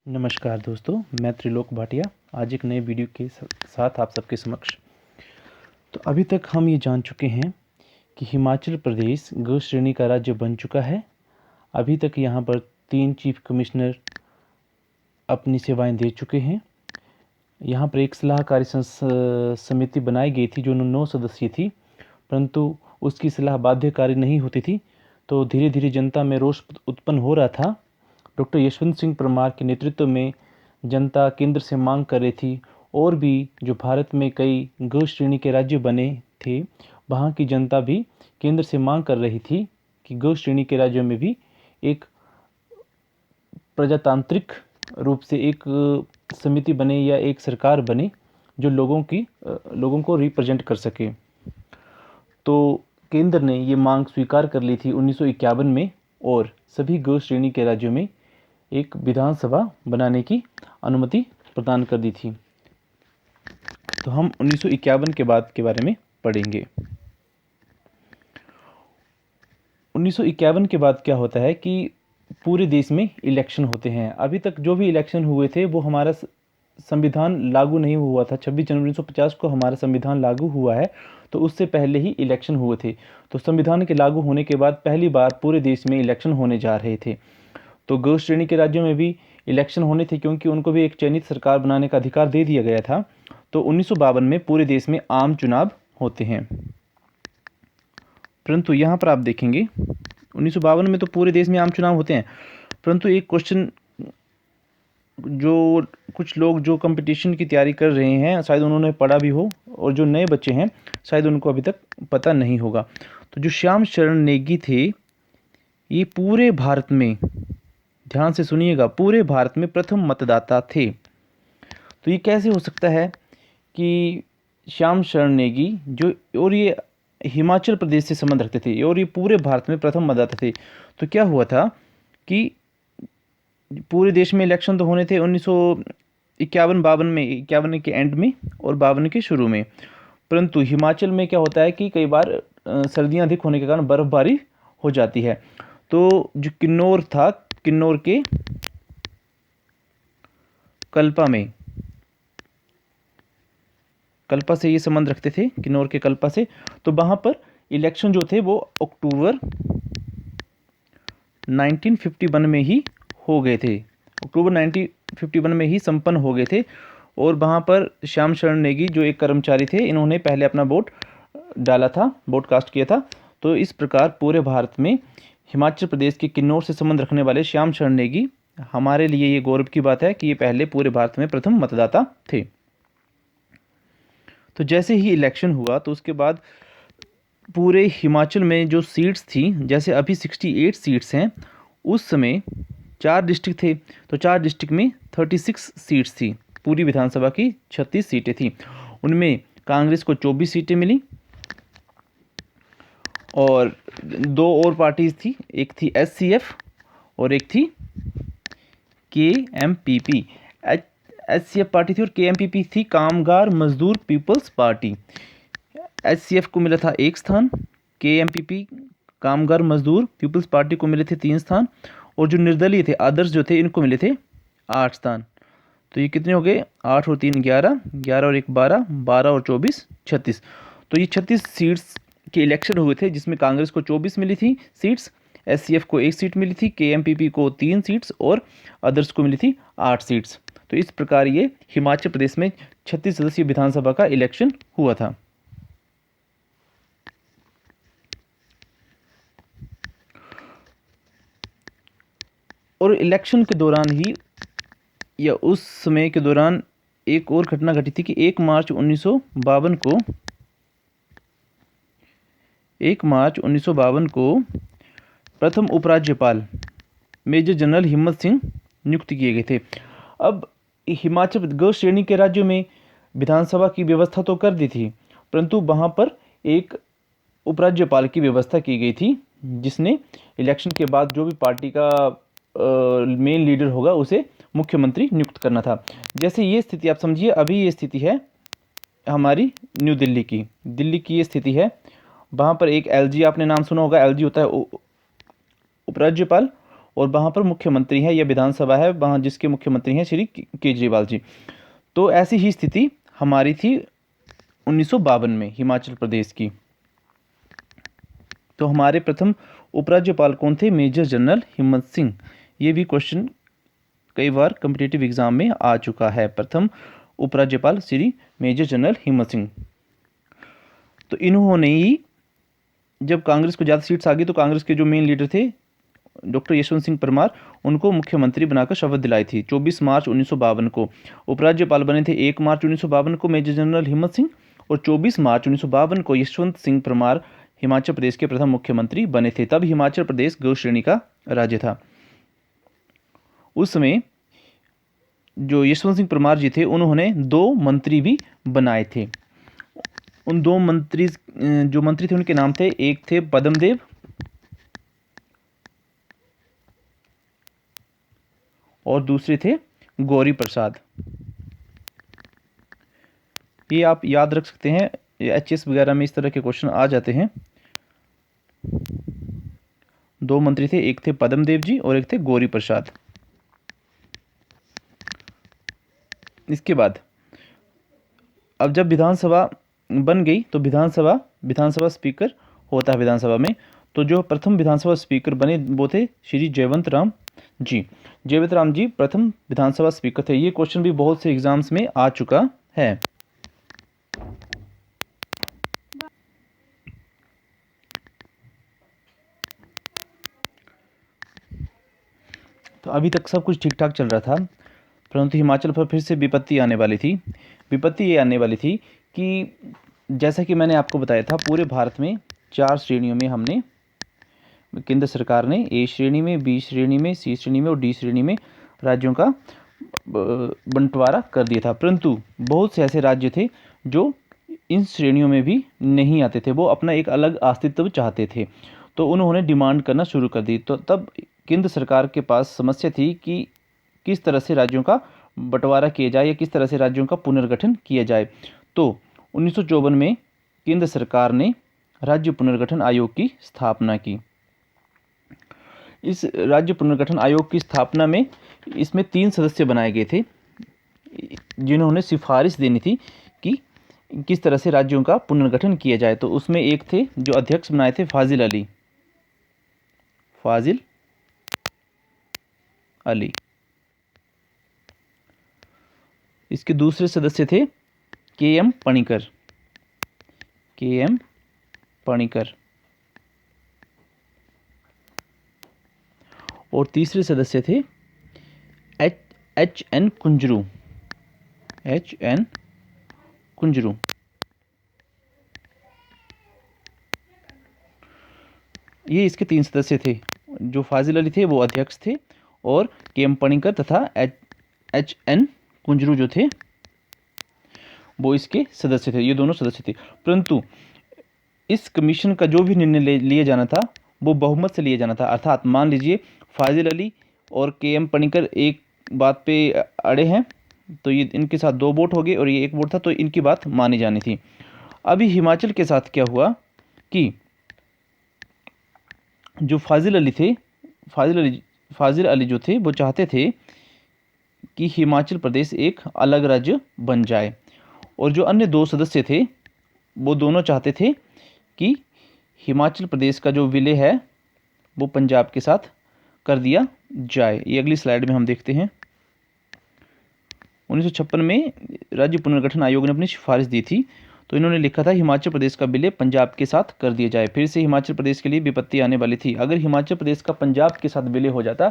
नमस्कार दोस्तों, मैं त्रिलोक भाटिया आज एक नए वीडियो के साथ आप सबके समक्ष। तो अभी तक हम ये जान चुके हैं कि हिमाचल प्रदेश ग श्रेणी का राज्य बन चुका है। अभी तक यहाँ पर 3 चीफ कमिश्नर अपनी सेवाएं दे चुके हैं। यहाँ पर एक सलाहकारी समिति बनाई गई थी जो 9 सदस्यीय थी, परंतु उसकी सलाह बाध्यकारी नहीं होती थी, तो धीरे धीरे जनता में रोष उत्पन्न हो रहा था। डॉक्टर यशवंत सिंह परमार के नेतृत्व में जनता केंद्र से मांग कर रही थी, और भी जो भारत में कई ग श्रेणी के राज्य बने थे, वहाँ की जनता भी केंद्र से मांग कर रही थी कि ग श्रेणी के राज्यों में भी एक प्रजातांत्रिक रूप से एक समिति बने या एक सरकार बने जो लोगों को रिप्रेजेंट कर सके। तो केंद्र ने ये मांग स्वीकार कर ली थी 1951 में, और सभी ग श्रेणी के राज्यों में एक विधानसभा बनाने की अनुमति प्रदान कर दी थी। तो हम 1951 के बाद के बारे में पढ़ेंगे। 1951 के बाद क्या होता है कि पूरे देश में इलेक्शन होते हैं। अभी तक जो भी इलेक्शन हुए थे वो हमारा संविधान लागू नहीं हुआ था। 26 जनवरी 1950 को हमारा संविधान लागू हुआ है, तो उससे पहले ही इलेक्शन हुए थे। तो संविधान के लागू होने के बाद पहली बार पूरे देश में इलेक्शन होने जा रहे थे। तो ग श्रेणी के राज्यों में भी इलेक्शन होने थे, क्योंकि उनको भी एक चयनित सरकार बनाने का अधिकार दे दिया गया था। तो 1952 में पूरे देश में आम चुनाव होते हैं। परंतु यहाँ पर आप देखेंगे 1952 में तो पूरे देश में आम चुनाव होते हैं, परंतु एक क्वेश्चन जो कुछ लोग जो कंपटीशन की तैयारी कर रहे हैं, शायद उन्होंने पढ़ा भी हो, और जो नए बच्चे हैं शायद उनको अभी तक पता नहीं होगा। तो जो श्याम शरण नेगी थे, ये पूरे भारत में, ध्यान से सुनिएगा, पूरे भारत में प्रथम मतदाता थे। तो ये कैसे हो सकता है कि श्याम शरण नेगी जो, और ये हिमाचल प्रदेश से संबंध रखते थे, और ये पूरे भारत में प्रथम मतदाता थे। तो क्या हुआ था कि पूरे देश में इलेक्शन तो होने थे 1951-52 में, 51 के एंड में और 52 के शुरू में, परंतु हिमाचल में क्या होता है कि कई बार सर्दियाँ अधिक होने के कारण बर्फबारी हो जाती है। तो जो किन्नौर था, किन्नौर के कल्पा से ये संबंध रखते थे, किन्नौर के कल्पा से। तो वहाँ पर इलेक्शन जो थे वो अक्टूबर 1951 में ही हो गए थे, अक्टूबर 1951 में ही संपन्न हो गए थे। और वहाँ पर श्याम शरण नेगी जो एक कर्मचारी थे, इन्होंने पहले अपना वोट डाला था, वोट कास्ट किया था। तो इस प्रकार पूरे भारत में हिमाचल प्रदेश के किन्नौर से संबंध रखने वाले श्याम शरण नेगी, हमारे लिए ये गौरव की बात है कि ये पहले पूरे भारत में प्रथम मतदाता थे। तो जैसे ही इलेक्शन हुआ तो उसके बाद पूरे हिमाचल में जो सीट्स थी, जैसे अभी 68 सीट्स हैं, उस समय 4 डिस्ट्रिक्ट थे, तो 4 डिस्ट्रिक्ट में 36 सीट्स थी। पूरी विधानसभा की 36 सीटें थी। उनमें कांग्रेस को 24 सीटें मिली, और 2 और पार्टीज थी, एक थी SCF और एक थी KMPP। SCF पार्टी थी और KMPP थी कामगार मजदूर पीपल्स पार्टी। SCF को मिला था 1 स्थान, KMPP कामगार मजदूर पीपल्स पार्टी को मिले थे 3 स्थान, और जो निर्दलीय थे, अदर्स जो थे, इनको मिले थे 8 स्थान। तो ये कितने हो गए? 8 और 3 11, 11 और 1 12, 12 और 24 36। तो ये 36 सीट्स के इलेक्शन हुए थे, जिसमें कांग्रेस को 24 मिली थी सीट्स, SCF को 1 सीट मिली थी, KMPP को 3 सीट्स और अदर्स को मिली थी 8 सीट्स। तो इस प्रकार ये हिमाचल प्रदेश में 36 सदस्यीय विधानसभा का इलेक्शन हुआ था। और इलेक्शन के दौरान ही, या उस समय के दौरान, एक और घटना घटी थी कि 1 मार्च 1952 को प्रथम उपराज्यपाल मेजर जनरल हिम्मत सिंह नियुक्त किए गए थे। अब हिमाचल ग श्रेणी के राज्यों में विधानसभा की व्यवस्था तो कर दी थी, परंतु वहाँ पर एक उपराज्यपाल की व्यवस्था की गई थी, जिसने इलेक्शन के बाद जो भी पार्टी का मेन लीडर होगा उसे मुख्यमंत्री नियुक्त करना था। जैसे ये स्थिति आप समझिए, अभी ये स्थिति है हमारी न्यू दिल्ली की ये स्थिति है। वहाँ पर एक LG, आपने नाम सुना होगा, LG होता है उपराज्यपाल, और वहाँ पर मुख्यमंत्री है या विधानसभा है, वहाँ जिसके मुख्यमंत्री हैं श्री केजरीवाल जी। तो ऐसी ही स्थिति हमारी थी 1952 में हिमाचल प्रदेश की। तो हमारे प्रथम उपराज्यपाल कौन थे? मेजर जनरल हिम्मत सिंह। ये भी क्वेश्चन कई बार कॉम्पिटिटिव एग्जाम में आ चुका है। प्रथम उपराज्यपाल श्री मेजर जनरल हिम्मत सिंह। तो इन्होंने ही, जब कांग्रेस को ज़्यादा सीट्स आ गई तो कांग्रेस के जो मेन लीडर थे डॉक्टर यशवंत सिंह परमार, उनको मुख्यमंत्री बनाकर शपथ दिलाई थी 24 मार्च 1952 को। उपराज्यपाल बने थे 1 मार्च 1952 को मेजर जनरल हिम्मत सिंह, और 24 मार्च 1952 को यशवंत सिंह परमार हिमाचल प्रदेश के प्रथम मुख्यमंत्री बने थे। तब हिमाचल प्रदेश गौ श्रेणी का राज्य था। उस समय जो यशवंत सिंह परमार जी थे, उन्होंने 2 मंत्री भी बनाए थे। उन 2 मंत्री, जो मंत्री थे उनके नाम थे, एक थे पद्मदेव और दूसरे थे गौरी प्रसाद। ये आप याद रख सकते हैं, एचएस वगैरह में इस तरह के क्वेश्चन आ जाते हैं। 2 मंत्री थे, एक थे पद्मदेव जी और एक थे गौरी प्रसाद। इसके बाद अब जब विधानसभा बन गई तो विधानसभा स्पीकर होता है विधानसभा में। तो जो प्रथम विधानसभा स्पीकर बने वो थे श्री जयवंत राम जी। जयवंत राम जी प्रथम विधानसभा स्पीकर थे। ये क्वेश्चन भी बहुत से एग्जाम्स में आ चुका है। तो अभी तक सब कुछ ठीक ठाक चल रहा था, परंतु हिमाचल पर फिर से विपत्ति आने वाली थी। विपत्ति ये आने वाली थी कि जैसा कि मैंने आपको बताया था, पूरे भारत में 4 श्रेणियों में हमने, केंद्र सरकार ने ए श्रेणी में, बी श्रेणी में, सी श्रेणी में और डी श्रेणी में राज्यों का बंटवारा कर दिया था। परंतु बहुत से ऐसे राज्य थे जो इन श्रेणियों में भी नहीं आते थे, वो अपना एक अलग अस्तित्व चाहते थे। तो उन्होंने डिमांड करना शुरू कर दी। तो तब केंद्र सरकार के पास समस्या थी कि किस तरह से राज्यों का बंटवारा किया जाए या किस तरह से राज्यों का पुनर्गठन किया जाए। तो 1954 में केंद्र सरकार ने राज्य पुनर्गठन आयोग की स्थापना की। इस राज्य पुनर्गठन आयोग की स्थापना में इसमें 3 सदस्य बनाए गए थे, जिन्होंने सिफारिश देनी थी कि किस तरह से राज्यों का पुनर्गठन किया जाए। तो उसमें एक थे जो अध्यक्ष बनाए थे फाजिल अली। इसके दूसरे सदस्य थे के.एम. पणिकर। और तीसरे सदस्य थे एच.एन. कुंजरू। ये इसके 3 सदस्य थे। जो फाजिल अली थे वो अध्यक्ष थे और के.एम. पणिकर तथा एच.एन. कुंजरू जो थे वो इसके सदस्य थे। ये दोनों सदस्य थे। परंतु इस कमीशन का जो भी निर्णय लिया जाना था वो बहुमत से लिया जाना था। अर्थात मान लीजिए फाजिल अली और के.एम. पणिकर एक बात पे अड़े हैं, तो ये इनके साथ 2 वोट हो गए और ये 1 वोट था, तो इनकी बात मानी जानी थी। अभी हिमाचल के साथ क्या हुआ कि जो फाजिल अली जो थे वो चाहते थे कि हिमाचल प्रदेश एक अलग राज्य बन जाए, और जो अन्य 2 सदस्य थे वो दोनों चाहते थे कि हिमाचल प्रदेश का जो विलय है वो पंजाब के साथ कर दिया जाए। ये अगली स्लाइड में हम देखते हैं। 1956 में राज्य पुनर्गठन आयोग ने अपनी सिफारिश दी थी। तो इन्होंने लिखा था हिमाचल प्रदेश का विलय पंजाब के साथ कर दिया जाए। फिर से हिमाचल प्रदेश के लिए विपत्ति आने वाली थी। अगर हिमाचल प्रदेश का पंजाब के साथ विलय हो जाता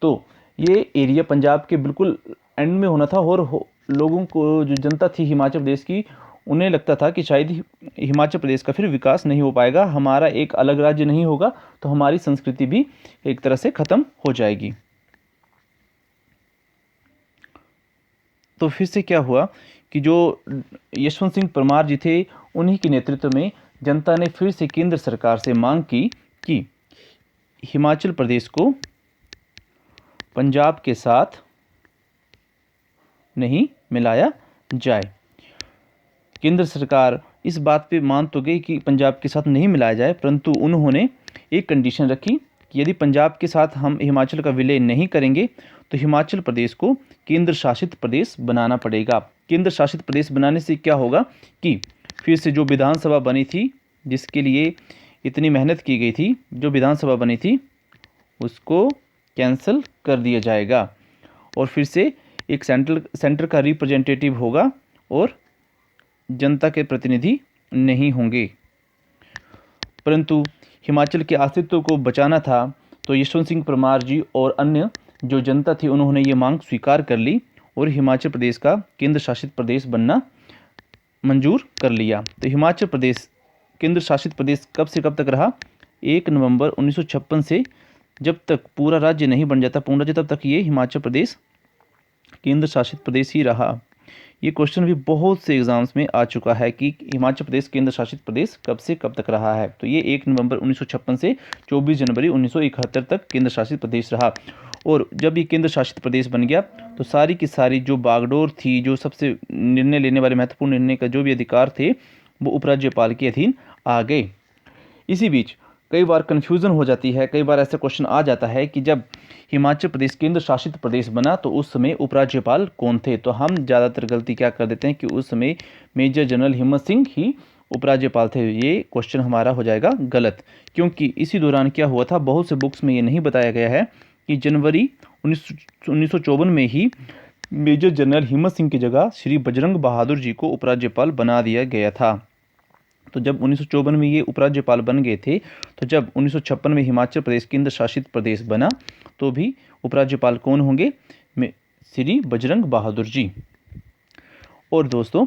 तो ये एरिया पंजाब के बिल्कुल एंड में होना था, और लोगों को, जो जनता थी हिमाचल प्रदेश की, उन्हें लगता था कि शायद हिमाचल प्रदेश का फिर विकास नहीं हो पाएगा, हमारा एक अलग राज्य नहीं होगा, तो हमारी संस्कृति भी एक तरह से खत्म हो जाएगी। तो फिर से क्या हुआ कि जो यशवंत सिंह परमार जी थे, उन्हीं के नेतृत्व में जनता ने फिर से केंद्र सरकार से मांग की कि हिमाचल प्रदेश को पंजाब के साथ नहीं मिलाया जाए। केंद्र सरकार इस बात पे मान तो गई कि पंजाब के साथ नहीं मिलाया जाए, परंतु उन्होंने एक कंडीशन रखी कि यदि पंजाब के साथ हम हिमाचल का विलय नहीं करेंगे तो हिमाचल प्रदेश को केंद्र शासित प्रदेश बनाना पड़ेगा। केंद्र शासित प्रदेश बनाने से क्या होगा कि फिर से जो विधानसभा बनी थी, जिसके लिए इतनी मेहनत की गई थी, जो विधानसभा बनी थी उसको कैंसिल कर दिया जाएगा और फिर से एक सेंटर का रिप्रेजेंटेटिव होगा और जनता के प्रतिनिधि नहीं होंगे। परंतु हिमाचल के अस्तित्व को बचाना था तो यशवंत सिंह परमार जी और अन्य जो जनता थी उन्होंने ये मांग स्वीकार कर ली और हिमाचल प्रदेश का केंद्र शासित प्रदेश बनना मंजूर कर लिया। तो हिमाचल प्रदेश केंद्र शासित प्रदेश कब से कब तक रहा? 1 नवंबर 1956 से जब तक पूरा राज्य नहीं बन जाता पूर्ण राज्य, तब तक ये हिमाचल प्रदेश केंद्र शासित प्रदेश ही रहा। ये क्वेश्चन भी बहुत से एग्जाम्स में आ चुका है कि हिमाचल प्रदेश केंद्र शासित प्रदेश कब से कब तक रहा है। तो ये 1 नवंबर 1956 से 24 जनवरी 1971 तक केंद्र शासित प्रदेश रहा। और जब ये केंद्र शासित प्रदेश बन गया तो सारी की सारी जो बागडोर थी, जो सबसे निर्णय लेने वाले महत्वपूर्ण निर्णय का जो भी अधिकार थे वो उपराज्यपाल के अधीन आ गए। इसी बीच कई बार कन्फ्यूज़न हो जाती है, कई बार ऐसा क्वेश्चन आ जाता है कि जब हिमाचल प्रदेश केंद्र शासित प्रदेश बना तो उस समय उपराज्यपाल कौन थे। तो हम ज़्यादातर गलती क्या कर देते हैं कि उस समय मेजर जनरल हिम्मत सिंह ही उपराज्यपाल थे। ये क्वेश्चन हमारा हो जाएगा गलत, क्योंकि इसी दौरान क्या हुआ था, बहुत से बुक्स में ये नहीं बताया गया है कि जनवरी 1954 में ही मेजर जनरल हिम्मत सिंह की जगह श्री बजरंग बहादुर जी को उपराज्यपाल बना दिया गया था। तो जब 1954 में ये उपराज्यपाल बन गए थे, तो जब 1956 में हिमाचल प्रदेश केंद्र शासित प्रदेश बना तो भी उपराज्यपाल कौन होंगे? श्री बजरंग बहादुर जी। और दोस्तों,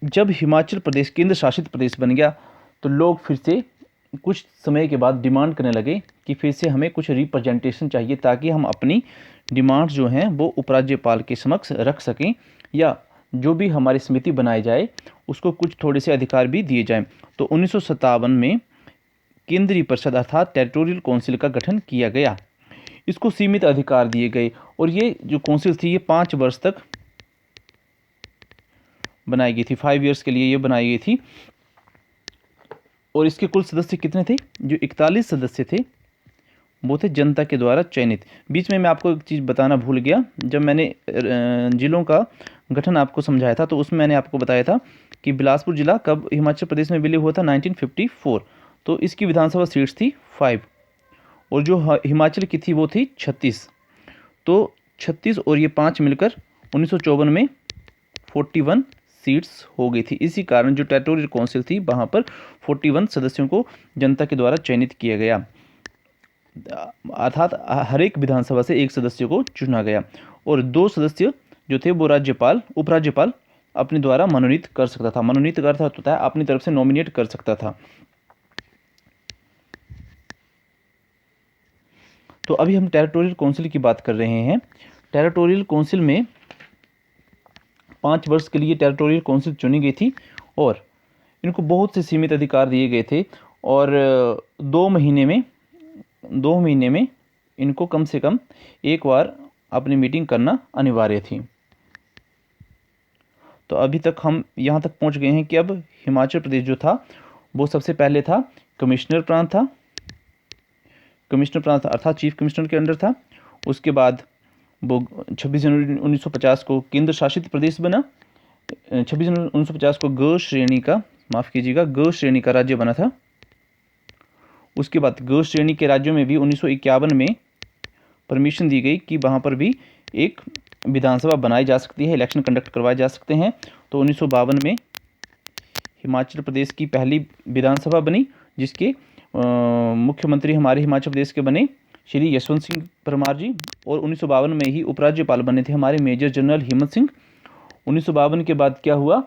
जब हिमाचल प्रदेश केंद्र शासित प्रदेश बन गया तो लोग फिर से कुछ समय के बाद डिमांड करने लगे कि फिर से हमें कुछ रिप्रेजेंटेशन चाहिए ताकि हम अपनी डिमांड्स जो हैं वो उपराज्यपाल के समक्ष रख सकें, या जो भी हमारी समिति बनाई जाए उसको कुछ थोड़े से अधिकार भी दिए जाएं। तो 1957 में केंद्रीय परिषद अर्थात टेरिटोरियल काउंसिल का गठन किया गया। इसको सीमित अधिकार दिए गए और ये जो काउंसिल थी ये 5 वर्ष तक बनाई गई थी, 5 ईयर्स के लिए ये बनाई गई थी। और इसके कुल सदस्य कितने थे? जो 41 सदस्य थे वो थे जनता के द्वारा चयनित। बीच में मैं आपको एक चीज़ बताना भूल गया, जब मैंने जिलों का गठन आपको समझाया था तो उसमें मैंने आपको बताया था कि बिलासपुर जिला कब हिमाचल प्रदेश में विलय हुआ था? 1954। तो इसकी विधानसभा सीट्स थी 5 और जो हिमाचल की थी वो थी 36। तो 36 और ये 5 मिलकर 1954 में 41 सीट्स हो गई थी। इसी कारण जो टेरिटोरियल काउंसिल थी वहाँ पर 41 सदस्यों को जनता के द्वारा चयनित किया गया, अर्थात हर एक विधानसभा से एक सदस्य को चुना गया और 2 सदस्य जो थे वो राज्यपाल उपराज्यपाल अपने द्वारा मनोनीत कर सकता था। मनोनीत का अर्थ होता है अपनी तरफ से नॉमिनेट कर सकता था। तो अभी हम टेरिटोरियल काउंसिल की बात कर रहे हैं। टेरिटोरियल काउंसिल में 5 वर्ष के लिए टेरिटोरियल काउंसिल चुनी गई थी और इनको बहुत से सीमित अधिकार दिए गए थे और 2 महीने में इनको कम से कम एक बार अपनी मीटिंग करना अनिवार्य थी। तो अभी तक हम यहाँ तक पहुँच गए हैं कि अब हिमाचल प्रदेश जो था वो सबसे पहले था कमिश्नर प्रांत था, अर्थात चीफ कमिश्नर के अंडर था। उसके बाद वो 26 जनवरी 1950 को केंद्र शासित प्रदेश बना। 26 जनवरी 1950 को ग श्रेणी का राज्य बना था। उसके बाद ग श्रेणी के राज्यों में भी 1951 में परमिशन दी गई कि वहाँ पर भी एक विधानसभा बनाई जा सकती है, इलेक्शन कंडक्ट करवाए जा सकते हैं। तो 1952 में हिमाचल प्रदेश की पहली विधानसभा बनी जिसके मुख्यमंत्री हमारे हिमाचल प्रदेश के बने श्री यशवंत सिंह परमार जी और 1952 में ही उपराज्यपाल बने थे हमारे मेजर जनरल हिम्मत सिंह। 1952 के बाद क्या हुआ?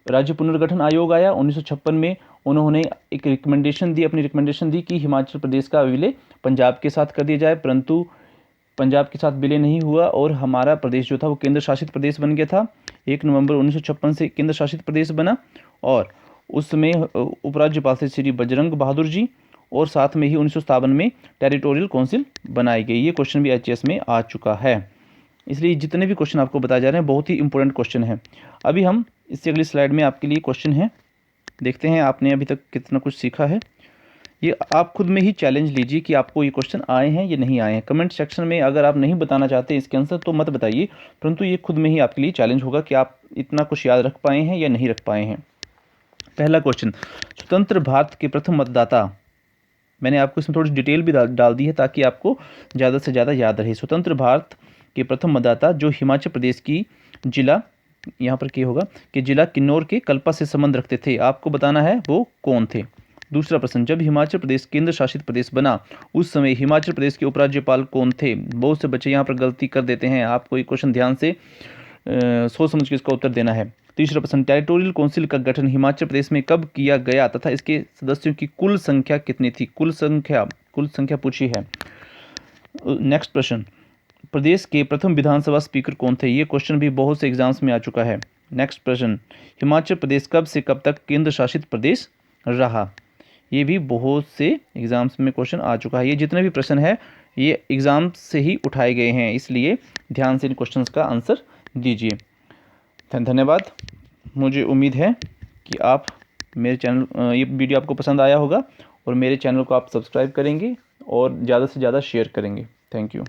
राज्य पुनर्गठन आयोग आया। 1956 में उन्होंने एक अपनी रिकमेंडेशन दी कि हिमाचल प्रदेश का विलय पंजाब के साथ कर दिया जाए, परंतु पंजाब के साथ विलय नहीं हुआ और हमारा प्रदेश जो था वो केंद्र शासित प्रदेश बन गया था। 1 नवंबर 1956 से केंद्र शासित प्रदेश बना और उस समय उपराज्यपाल थे श्री बजरंग बहादुर जी और साथ में ही 1957 में टेरिटोरियल काउंसिल बनाई गई। ये क्वेश्चन भी एचएस में आ चुका है, इसलिए जितने भी क्वेश्चन आपको बताए जा रहे हैं बहुत ही इंपॉर्टेंट क्वेश्चन है। अभी हम इससे अगली स्लाइड में आपके लिए क्वेश्चन है, देखते हैं आपने अभी तक कितना कुछ सीखा है। ये आप खुद में ही चैलेंज लीजिए कि आपको ये क्वेश्चन आए हैं या नहीं आए हैं। कमेंट सेक्शन में अगर आप नहीं बताना चाहते इसके आंसर तो मत बताइए, परंतु ये खुद में ही आपके लिए चैलेंज होगा कि आप इतना कुछ याद रख पाए हैं या नहीं रख पाए हैं। पहला क्वेश्चन, स्वतंत्र भारत के प्रथम मतदाता, मैंने आपको इसमें थोड़ी डिटेल भी डाल दी है ताकि आपको ज़्यादा से ज़्यादा याद रहे। स्वतंत्र भारत के प्रथम मतदाता जो हिमाचल प्रदेश की जिला, यहाँ पर क्या होगा कि जिला किन्नौर के कल्पा से संबंध रखते थे, आपको बताना है वो कौन थे। दूसरा प्रश्न, जब हिमाचल प्रदेश केंद्र शासित प्रदेश बना उस समय हिमाचल प्रदेश के उपराज्यपाल कौन थे। बहुत से बच्चे यहाँ पर गलती कर देते हैं, आपको ये क्वेश्चन ध्यान से सोच समझ के इसका उत्तर देना है। तीसरा प्रश्न, टेरिटोरियल काउंसिल का गठन हिमाचल प्रदेश में कब किया गया तथा इसके सदस्यों की कुल संख्या कितनी थी। कुल संख्या पूछी है। नेक्स्ट प्रश्न, प्रदेश के प्रथम विधानसभा स्पीकर कौन थे। ये क्वेश्चन भी बहुत से एग्जाम्स में आ चुका है। नेक्स्ट प्रश्न, हिमाचल प्रदेश कब से कब तक केंद्र शासित प्रदेश रहा। ये भी बहुत से एग्जाम्स में क्वेश्चन आ चुका है। ये जितने भी प्रश्न है ये एग्जाम से ही उठाए गए हैं, इसलिए ध्यान से इन क्वेश्चंस का आंसर दीजिए। धन्यवाद। मुझे उम्मीद है कि आप मेरे चैनल, ये वीडियो आपको पसंद आया होगा और मेरे चैनल को आप सब्सक्राइब करेंगे और ज़्यादा से ज़्यादा शेयर करेंगे। Thank you.